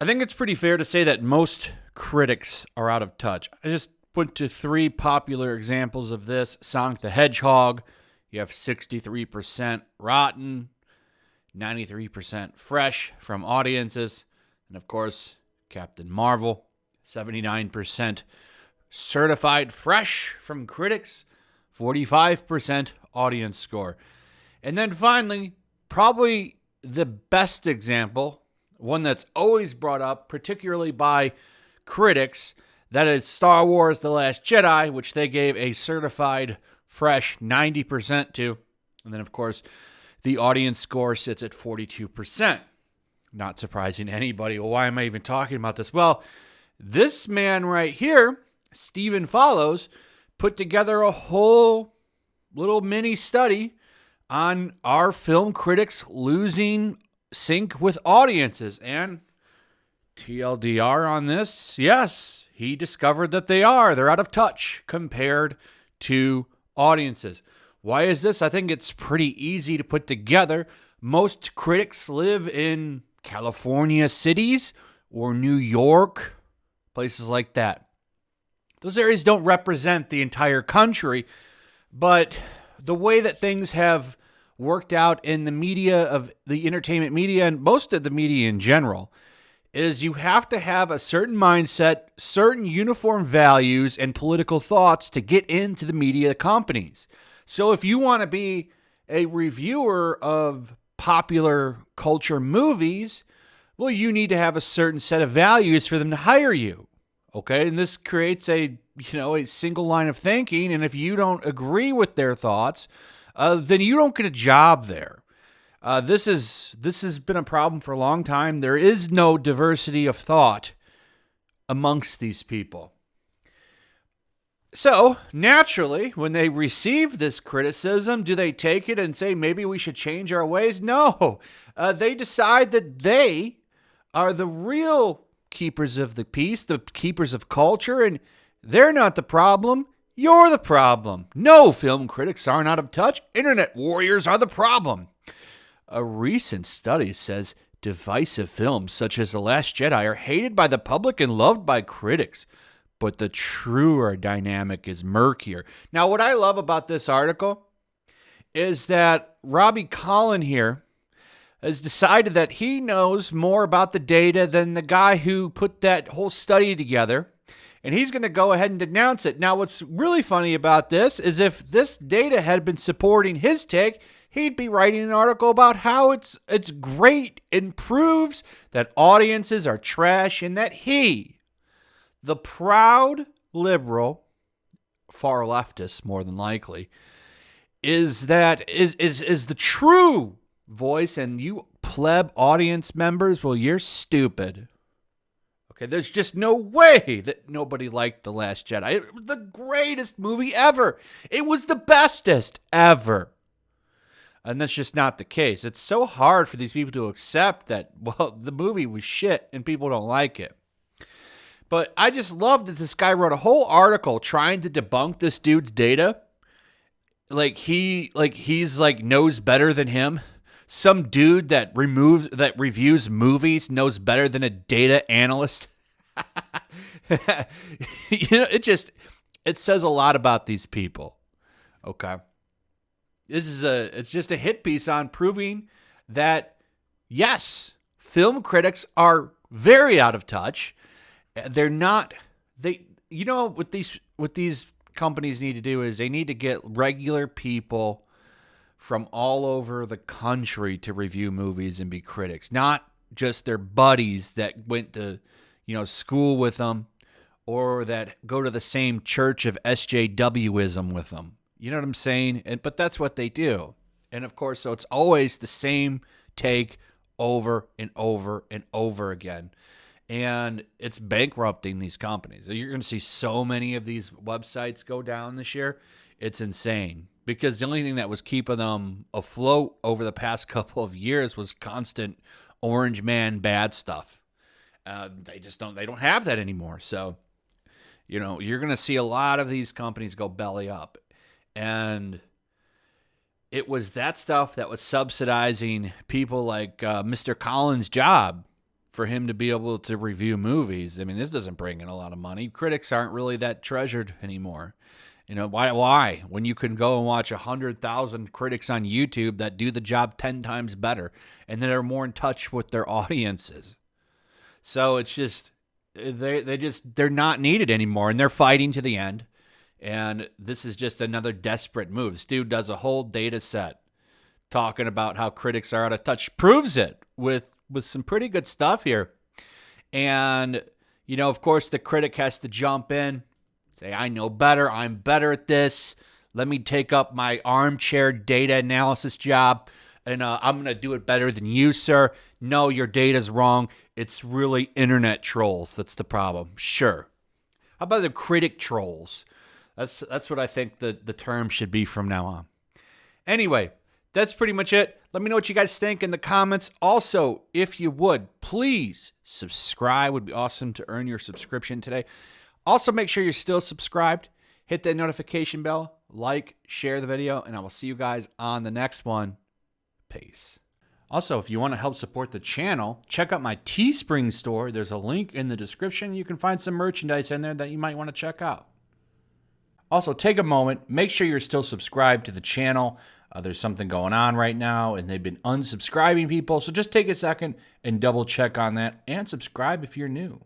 I think it's pretty fair to say that most critics are out of touch. I just went to three popular examples of this. Sonic the Hedgehog, you have 63% rotten, 93% fresh from audiences. And of course, Captain Marvel, 79% certified fresh from critics, 45% audience score. And then finally, probably the best example, one that's always brought up, particularly by critics, that is Star Wars The Last Jedi, which they gave a certified fresh 90% to. And then, of course, the audience score sits at 42%. Not surprising to anybody. Well, why am I even talking about this? Well, this man right here, Stephen Follows, put together a whole little mini study on our film critics losing sync with audiences. And TLDR on this, yes, he discovered that they're out of touch compared to audiences. Why is this? I think it's pretty easy to put together. Most critics live in California cities or New York, places like that. Those areas don't represent the entire country, but the way that things have worked out in the media, of the entertainment media and most of the media in general, is you have to have a certain mindset, certain uniform values and political thoughts to get into the media companies. So if you want to be a reviewer of popular culture movies, well, you need to have a certain set of values for them to hire you. Okay, and this creates a single line of thinking, and if you don't agree with their thoughts, then you don't get a job there. This has been a problem for a long time. There is no diversity of thought amongst these people. So, naturally, when they receive this criticism, do they take it and say, maybe we should change our ways? No. They decide that they are the real keepers of the peace, the keepers of culture, and they're not the problem. You're the problem. No, film critics aren't out of touch. Internet warriors are the problem. A recent study says divisive films such as The Last Jedi are hated by the public and loved by critics. But the truer dynamic is murkier. Now, what I love about this article is that Robbie Collin here has decided that he knows more about the data than the guy who put that whole study together. And he's going to go ahead and denounce it. Now, what's really funny about this is if this data had been supporting his take, he'd be writing an article about how it's great and proves that audiences are trash and that he, the proud liberal, far leftist more than likely, is the true voice, and you pleb audience members, well, you're stupid. Okay, there's just no way that nobody liked The Last Jedi. It was the greatest movie ever. It was the bestest ever. And that's just not the case. It's so hard for these people to accept that, well, the movie was shit and people don't like it. But I just love that this guy wrote a whole article trying to debunk this dude's data. He's knows better than him. Some dude that reviews movies knows better than a data analyst. It says a lot about these people. Okay. It's just a hit piece on proving that, yes, film critics are very out of touch. They're not, what these companies need to do is they need to get regular people from all over the country to review movies and be critics, not just their buddies that went to, school with them or that go to the same church of SJWism with them. You know what I'm saying? But that's what they do. And of course, so it's always the same take over and over and over again. And it's bankrupting these companies. You're going to see so many of these websites go down this year. It's insane. Because the only thing that was keeping them afloat over the past couple of years was constant orange man bad stuff. They don't have that anymore. So, you're going to see a lot of these companies go belly up. And it was that stuff that was subsidizing people like Mr. Collins' job. for him to be able to review movies. I mean, this doesn't bring in a lot of money. Critics aren't really that treasured anymore. You know, why? When you can go and watch 100,000 critics on YouTube that do the job 10 times better and that are more in touch with their audiences. So it's just, they're not needed anymore, and they're fighting to the end. And this is just another desperate move. This dude does a whole data set talking about how critics are out of touch. Proves it with some pretty good stuff here. And, you know, of course, the critic has to jump in, say, I know better. I'm better at this. Let me take up my armchair data analysis job, and I'm going to do it better than you, sir. No, your data's wrong. It's really internet trolls. That's the problem. Sure. How about the critic trolls? That's what I think the term should be from now on. Anyway, that's pretty much it. Let me know what you guys think in the comments. Also, if you would, please subscribe. It would be awesome to earn your subscription today. Also, make sure you're still subscribed. Hit that notification bell. Like, share the video, and I will see you guys on the next one. Peace. Also, if you want to help support the channel, check out my Teespring store. There's a link in the description. You can find some merchandise in there that you might want to check out. Also, take a moment. Make sure you're still subscribed to the channel. There's something going on right now, and they've been unsubscribing people. So just take a second and double check on that, and subscribe if you're new.